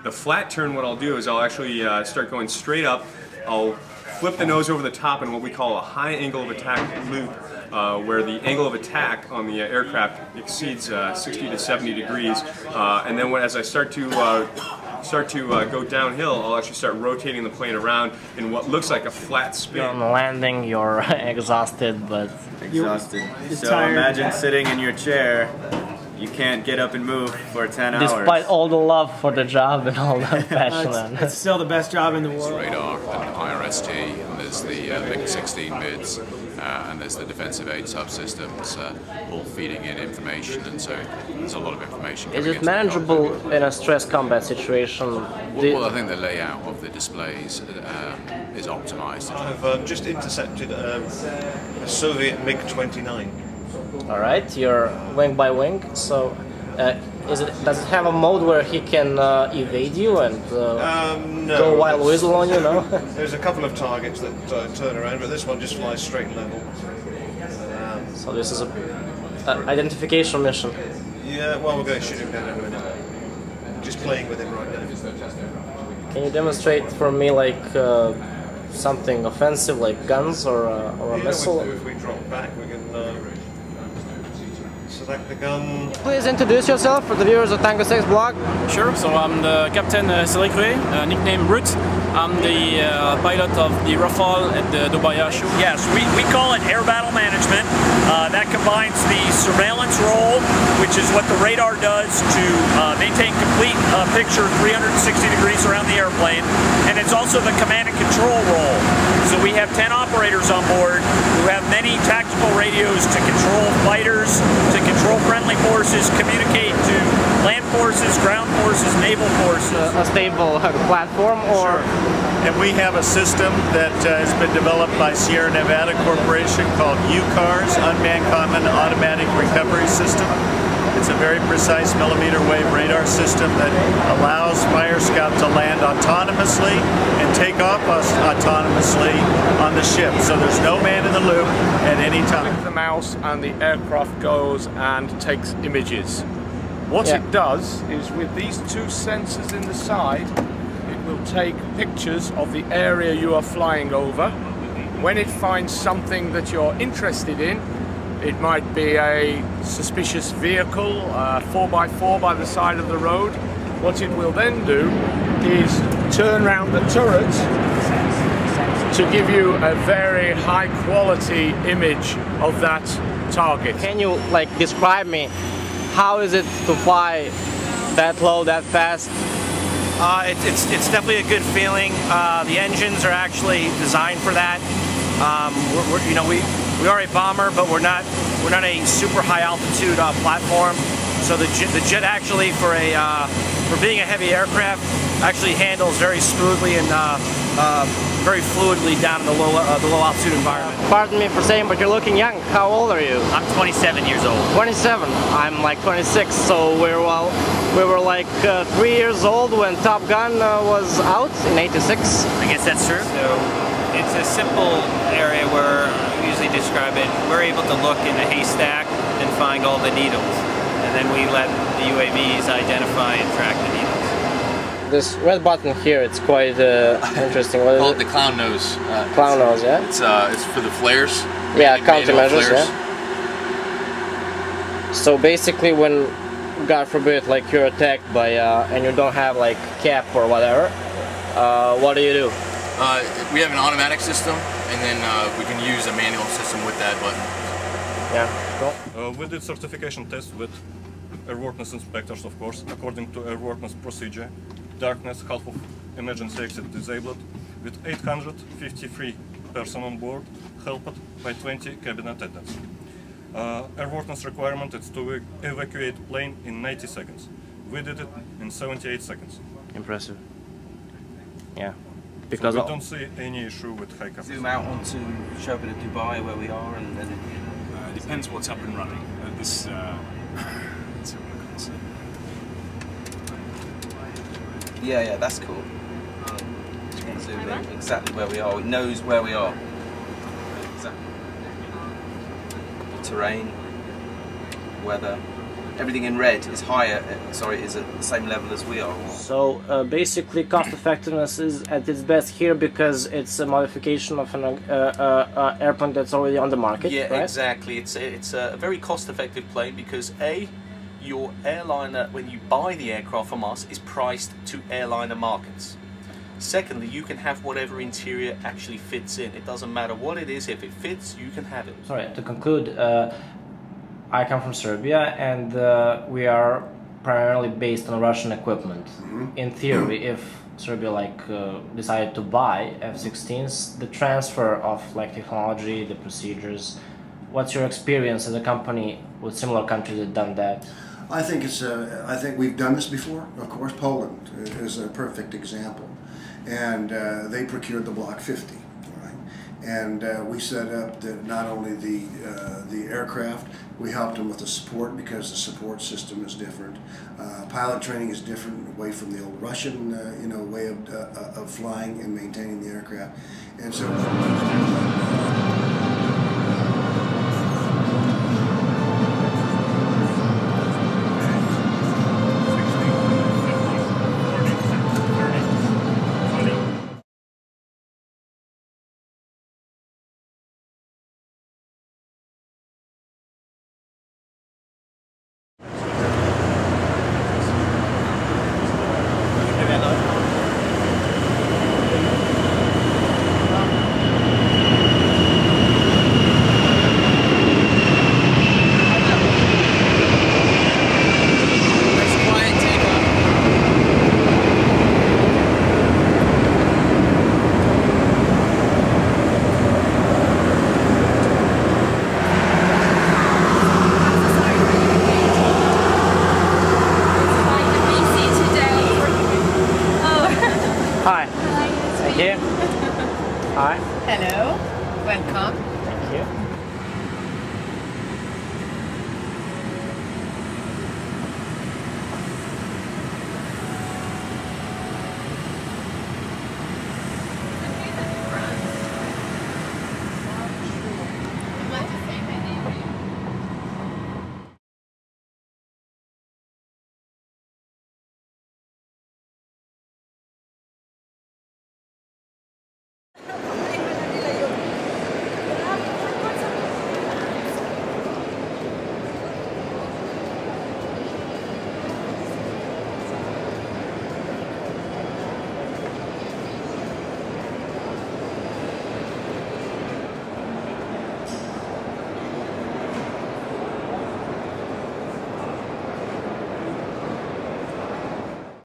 The flat turn, what I'll do is I'll actually start going straight up. I'll flip the nose over the top in what we call a high angle of attack loop, where the angle of attack on the aircraft exceeds 60 to 70 degrees. And then as I start to go downhill, I'll actually start rotating the plane around in what looks like a flat spin. On landing, you're exhausted, but... Exhausted. So imagine sitting in your chair, you can't get up and move for 10 hours. Despite all the love for the job and all the passion. It's still the best job in the world. There's radar and IRST, and there's the Link 16 mids, and there's the defensive aid subsystems, all feeding in information, and so there's a lot of information. Is it manageable in a stress combat situation? Well, I think the layout of the displays is optimized. I've just intercepted a Soviet MiG-29. All right, you're wing by wing. So, does it have a mode where he can evade you and no, go wild whistle on you? No. There's a couple of targets that turn around, but this one just flies straight and level. So this is a identification mission. Yeah, well, we're going to shoot him down in a minute. Just playing with him right now. Can you demonstrate for me like something offensive, like guns or a missile? If we drop back, we can select the gun. Please introduce yourself for the viewers of Tango 6 blog. Sure, so I'm the Captain Cédric Rouet, nickname Brute. I'm the pilot of the Rafale at the Dubai Airshow. Yes, we call it air battle management. That combines the surveillance role, which is what the radar does to maintain complete picture 360 degrees around the airplane, and it's also the command and control role. So we have 10 operators on board who have many tactical radios to control fighters, to control friendly forces, communicate to land forces, ground forces, naval forces. A stable platform, or? Sure. And we have a system that has been developed by Sierra Nevada Corporation called UCARS, Unmanned Common Automatic Recovery System. It's a very precise millimeter wave radar system that allows Fire Scout to land autonomously and take off autonomously on the ship. So there's no man in the loop at any time. Click the mouse and the aircraft goes and takes images. What it does is, with these two sensors in the side, it will take pictures of the area you are flying over. When it finds something that you're interested in, it might be a suspicious vehicle, 4x4 by the side of the road. What it will then do is turn around the turret to give you a very high quality image of that target. Can you like describe me how is it to fly that low, that fast? It's definitely a good feeling. The engines are actually designed for that. We are a bomber, but we're not a super high altitude platform. So the jet actually, for being a heavy aircraft, actually handles very smoothly and very fluidly down in the low altitude environment. Pardon me for saying, but you're looking young. How old are you? I'm 27 years old. 27. I'm like 26. So we were like 3 years old when Top Gun was out in '86. I guess that's true. So it's a simple area where we usually describe it. We're able to look in a haystack and find all the needles, and then we let the UAVs identify and track the needles. This red button here, it's quite interesting. What is it? The clown nose. Clown nose, yeah? It's for the flares. Yeah, countermeasures, yeah. So basically when, God forbid, like you're attacked by, and you don't have like cap or whatever, what do? We have an automatic system, and then we can use a manual system with that button. Yeah, cool. We did certification tests with airworthiness inspectors, of course, according to airworthiness procedure. Darkness, half of emergency exit disabled, with 853 persons on board, helped by 20 cabin attendants. Airworthiness requirement is to evacuate plane in 90 seconds. We did it in 78 seconds. Impressive. Yeah. Because so we don't see any issue with high capacity. Zoom out onto show a bit of Dubai where we are, and then it depends what's up and running. Let's have a look and see. Yeah, that's cool. You can zoom in exactly where we are. It knows where we are. Exactly. Terrain, weather. everything in red is higher, is at the same level as we are. So basically cost effectiveness is at its best here because it's a modification of an airplane that's already on the market, yeah, right? Exactly. It's a very cost effective plane because your airliner, when you buy the aircraft from us, is priced to airliner markets. Secondly, you can have whatever interior actually fits in. It doesn't matter what it is, if it fits, you can have it. Sorry, to conclude, I come from Serbia and we are primarily based on Russian equipment. In theory, if Serbia decided to buy F-16s, the transfer of technology, the procedures, what's your experience as a company with similar countries that done that? I think I think we've done this before. Of course, Poland is a perfect example, and they procured the Block 50, right? And we set up not only the aircraft, we helped them with the support because the support system is different. Pilot training is different, away from the old Russian way of flying and maintaining the aircraft, and so. Hi. Thank you. Hi. Hello. Welcome. Thank you.